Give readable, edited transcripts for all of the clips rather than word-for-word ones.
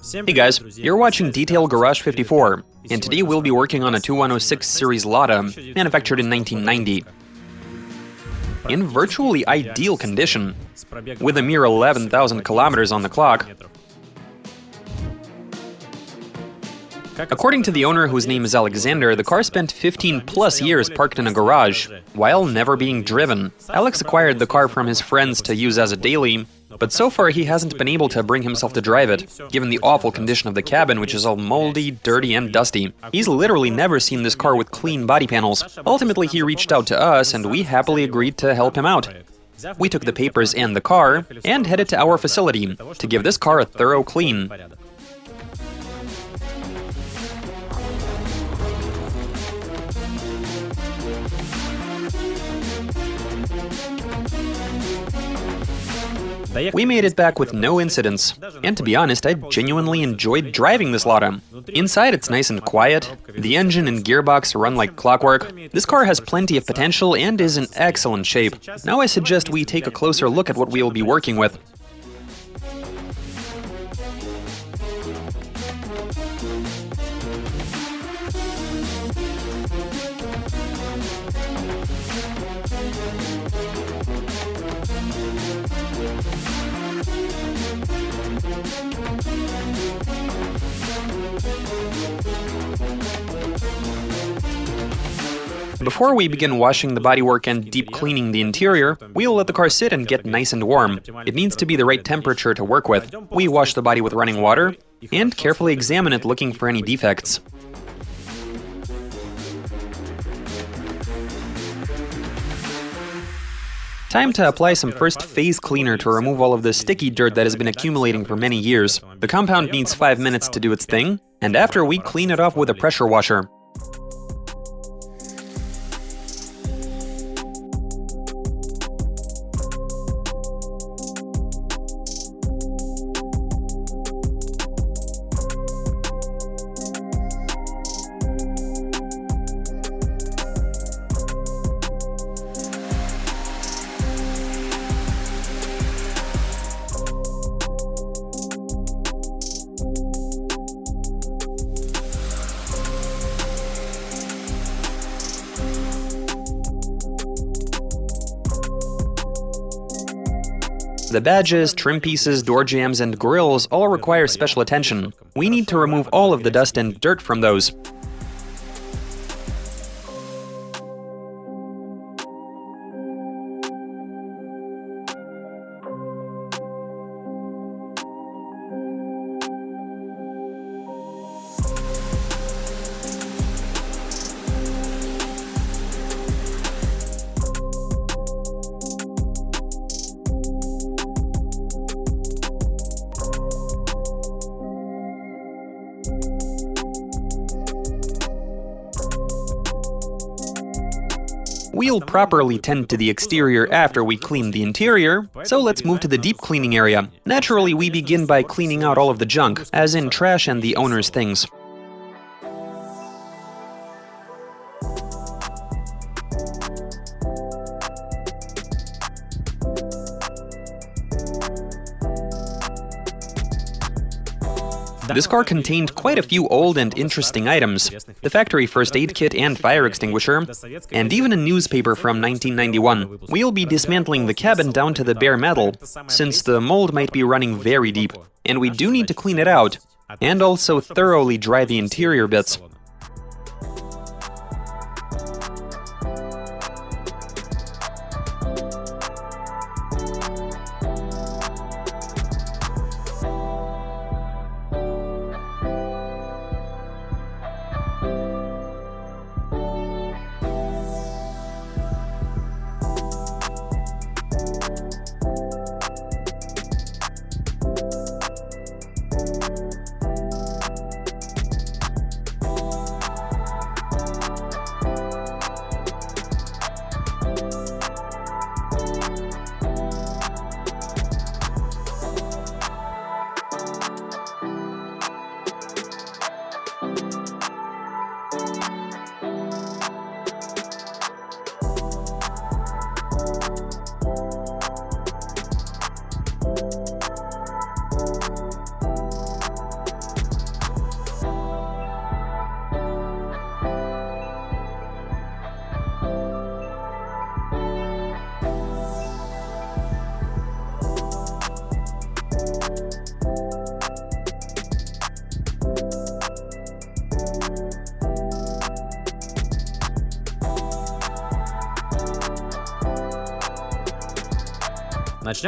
Hey guys, you're watching Detail Garage 54, and today we'll be working on a 2106 series Lada, manufactured in 1990. In virtually ideal condition, with a mere 11,000 kilometers on the clock. According to the owner, whose name is Alexander, the car spent 15 plus years parked in a garage, while never being driven. Alex acquired the car from his friends to use as a daily, but so far he hasn't been able to bring himself to drive it, given the awful condition of the cabin, which is all moldy, dirty, and dusty. He's literally never seen this car with clean body panels. Ultimately, he reached out to us, and we happily agreed to help him out. We took the papers and the car, and headed to our facility, to give this car a thorough clean. We made it back with no incidents, and to be honest, I genuinely enjoyed driving this Lada. Inside it's nice and quiet, the engine and gearbox run like clockwork. This car has plenty of potential and is in excellent shape. Now I suggest we take a closer look at what we'll be working with. Before we begin washing the bodywork and deep cleaning the interior, we'll let the car sit and get nice and warm. It needs to be the right temperature to work with. We wash the body with running water and carefully examine it, looking for any defects. Time to apply some first phase cleaner to remove all of the sticky dirt that has been accumulating for many years. The compound needs 5 minutes to do its thing, and after we clean it off with a pressure washer. The badges, trim pieces, door jambs, and grills all require special attention. We need to remove all of the dust and dirt from those. We'll properly tend to the exterior after we clean the interior, so let's move to the deep cleaning area. Naturally, we begin by cleaning out all of the junk, as in trash and the owner's things. This car contained quite a few old and interesting items, the factory first aid kit and fire extinguisher, and even a newspaper from 1991. We'll be dismantling the cabin down to the bare metal, since the mold might be running very deep, and we do need to clean it out, and also thoroughly dry the interior bits.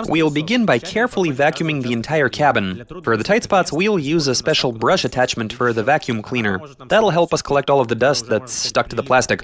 We'll begin by carefully vacuuming the entire cabin. For the tight spots, we'll use a special brush attachment for the vacuum cleaner. That'll help us collect all of the dust that's stuck to the plastic.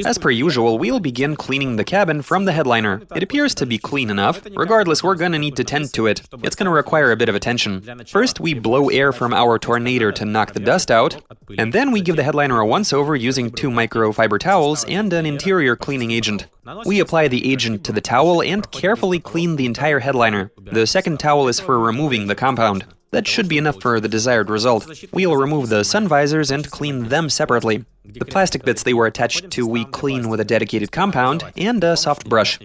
As per usual, we'll begin cleaning the cabin from the headliner. It appears to be clean enough. Regardless, we're gonna need to tend to it. It's gonna require a bit of attention. First, we blow air from our tornado to knock the dust out, and then we give the headliner a once-over using 2 microfiber towels and an interior cleaning agent. We apply the agent to the towel and carefully clean the entire headliner. The second towel is for removing the compound. That should be enough for the desired result. We'll remove the sun visors and clean them separately. The plastic bits they were attached to we clean with a dedicated compound and a soft brush.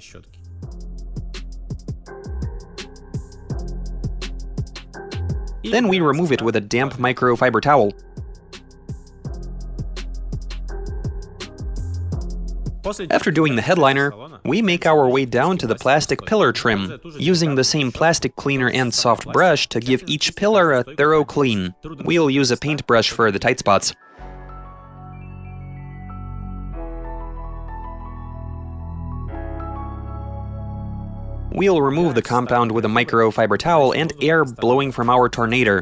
Then we remove it with a damp microfiber towel. After doing the headliner, we make our way down to the plastic pillar trim, using the same plastic cleaner and soft brush to give each pillar a thorough clean. We'll use a paintbrush for the tight spots. We'll remove the compound with a microfiber towel and air blowing from our tornado.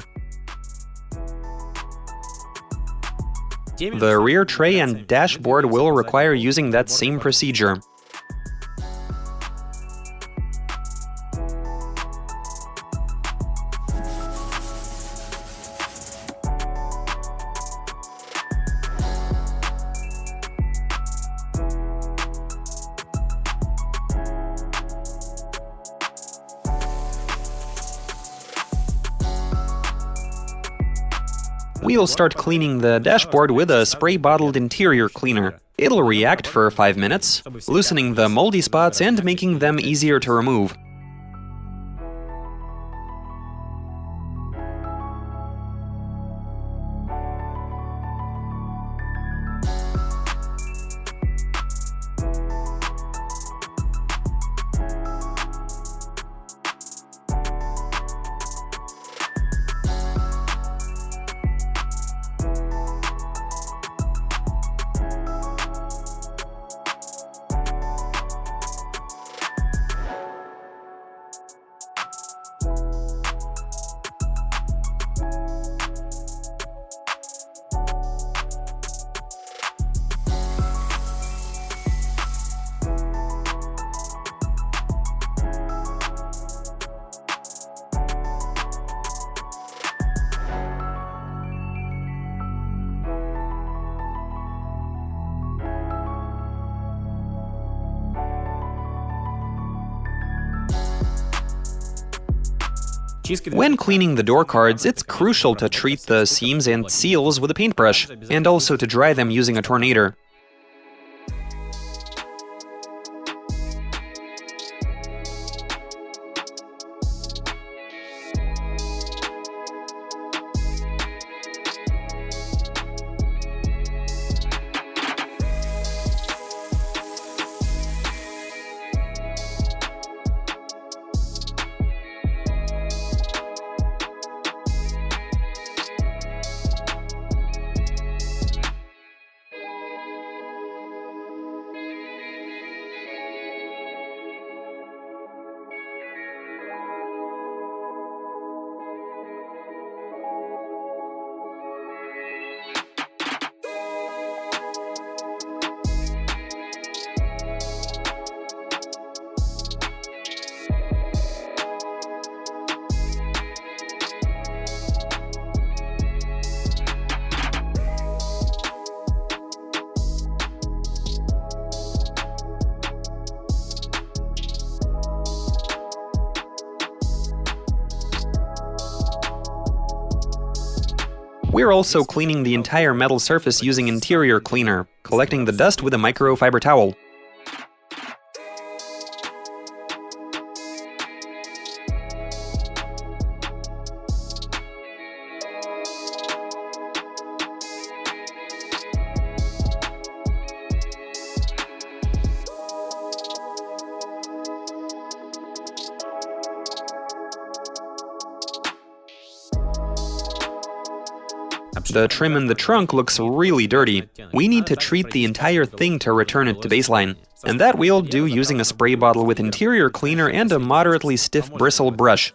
The rear tray and dashboard will require using that same procedure. We'll start cleaning the dashboard with a spray-bottled interior cleaner. It'll react for 5 minutes, loosening the moldy spots and making them easier to remove. When cleaning the door cards, it's crucial to treat the seams and seals with a paintbrush, and also to dry them using a tornado. We're also cleaning the entire metal surface using interior cleaner, collecting the dust with a microfiber towel. The trim in the trunk looks really dirty. We need to treat the entire thing to return it to baseline. And that we'll do using a spray bottle with interior cleaner and a moderately stiff bristle brush.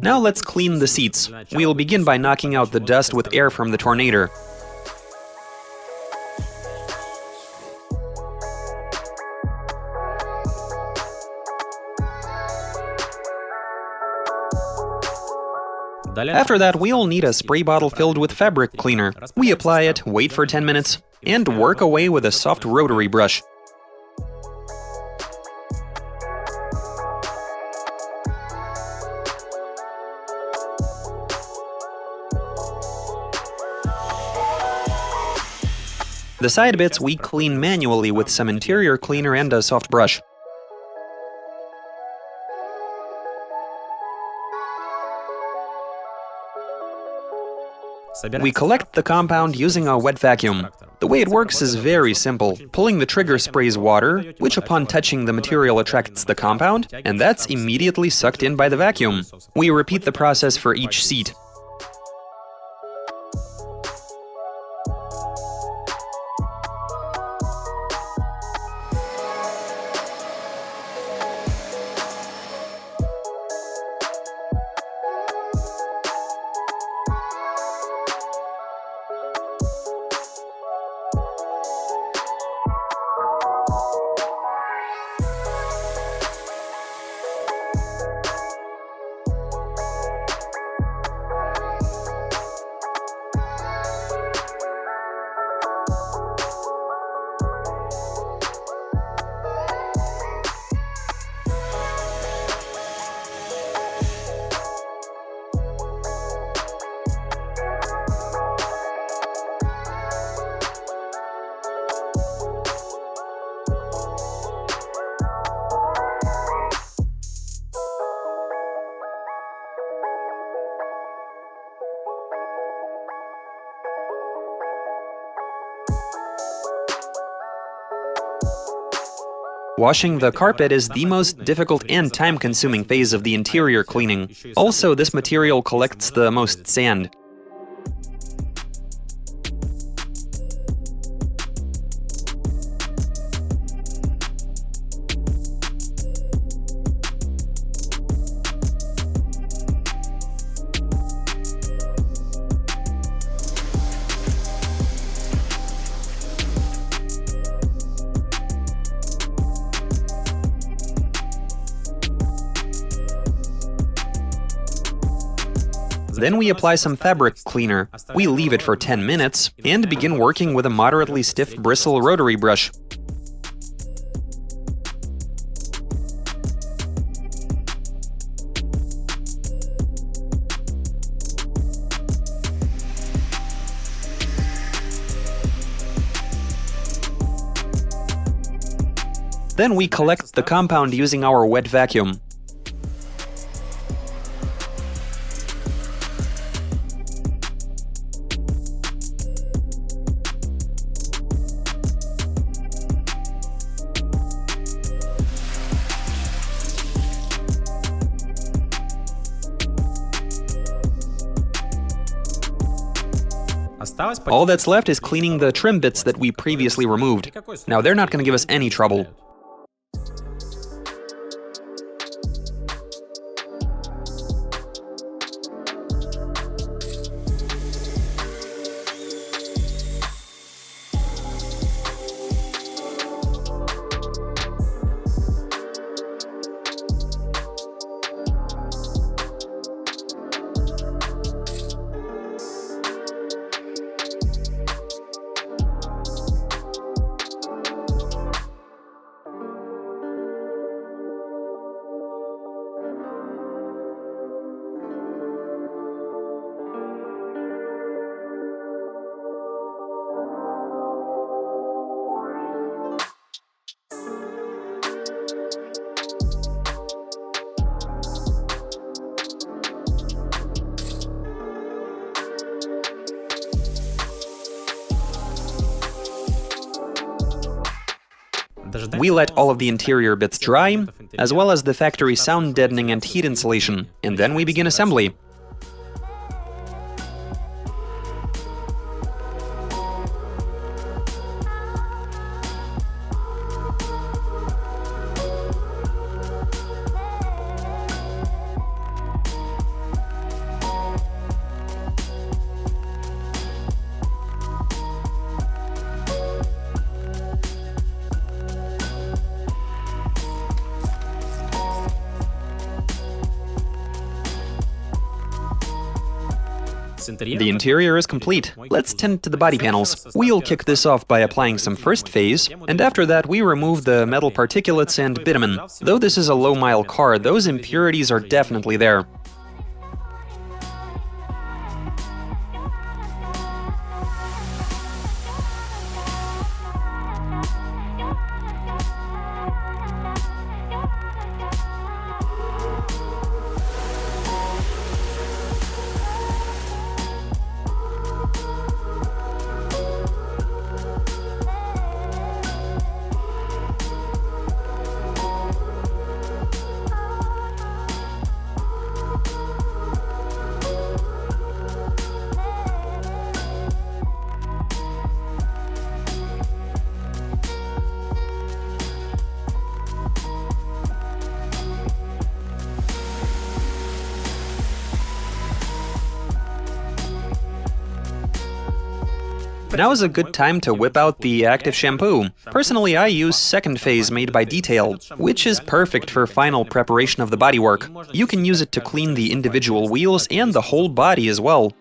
Now let's clean the seats. We'll begin by knocking out the dust with air from the tornado. After that, we'll need a spray bottle filled with fabric cleaner. We apply it, wait for 10 minutes, and work away with a soft rotary brush. The side bits we clean manually with some interior cleaner and a soft brush. We collect the compound using a wet vacuum. The way it works is very simple. Pulling the trigger sprays water, which upon touching the material attracts the compound, and that's immediately sucked in by the vacuum. We repeat the process for each seat. Washing the carpet is the most difficult and time-consuming phase of the interior cleaning. Also, this material collects the most sand. Then we apply some fabric cleaner. We leave it for 10 minutes and begin working with a moderately stiff bristle rotary brush. Then we collect the compound using our wet vacuum. All that's left is cleaning the trim bits that we previously removed. Now they're not going to give us any trouble. We let all of the interior bits dry, as well as the factory sound deadening and heat insulation, and then we begin assembly. The interior is complete. Let's tend to the body panels. We'll kick this off by applying some first phase, and after that we remove the metal particulates and bitumen. Though this is a low-mile car, those impurities are definitely there. Now is a good time to whip out the active shampoo. Personally, I use second phase made by Detail, which is perfect for final preparation of the bodywork. You can use it to clean the individual wheels and the whole body as well.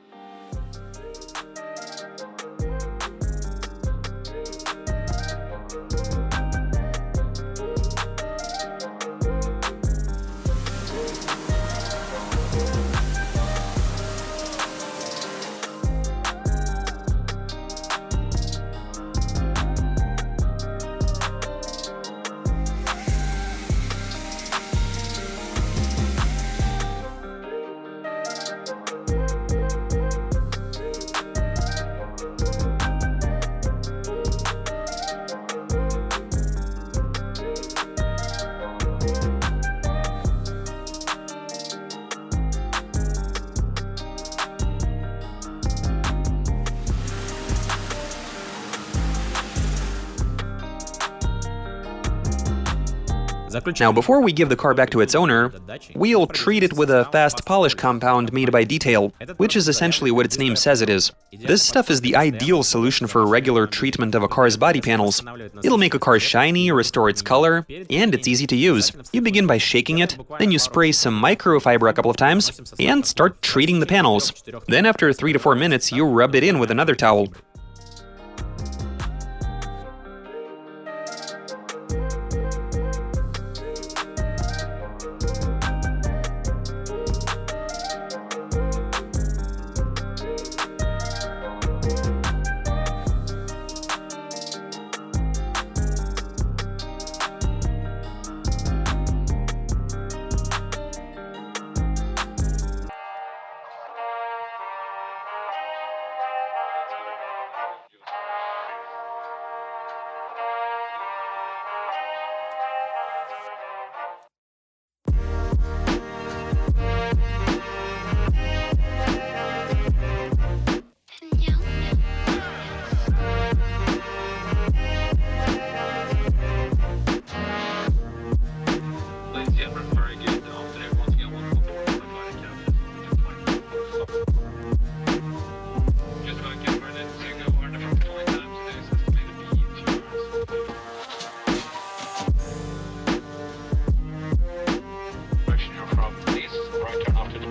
Now, before we give the car back to its owner, we'll treat it with a fast polish compound made by Detail, which is essentially what its name says it is. This stuff is the ideal solution for regular treatment of a car's body panels. It'll make a car shiny, restore its color, and it's easy to use. You begin by shaking it, then you spray some microfiber a couple of times, and start treating the panels. Then after 3 to 4 minutes, you rub it in with another towel.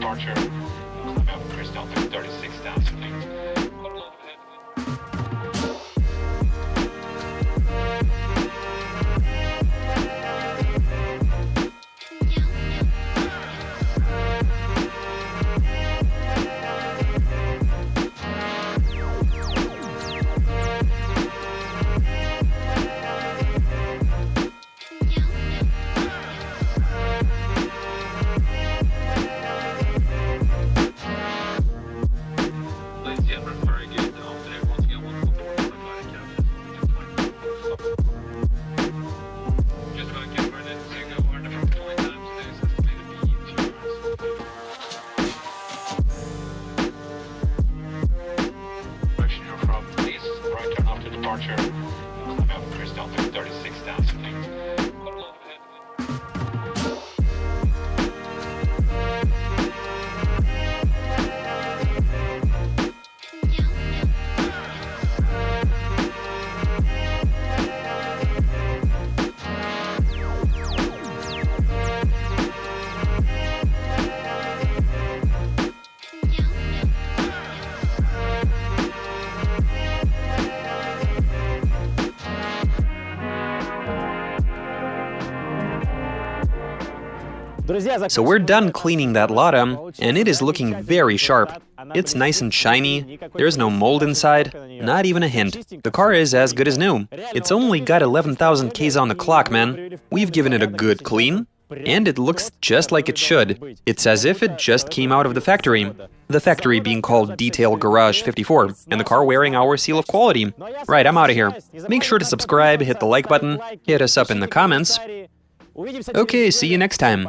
departure. Crystal 36 down, please. Departure. Crystal 36 down, please. So we're done cleaning that Lada, and it is looking very sharp. It's nice and shiny, there's no mold inside, not even a hint. The car is as good as new. It's only got 11,000 Ks on the clock, man. We've given it a good clean, and it looks just like it should. It's as if it just came out of the factory. The factory being called Detail Garage 54, and the car wearing our seal of quality. Right, I'm out of here. Make sure to subscribe, hit the like button, hit us up in the comments. Okay, see you next time.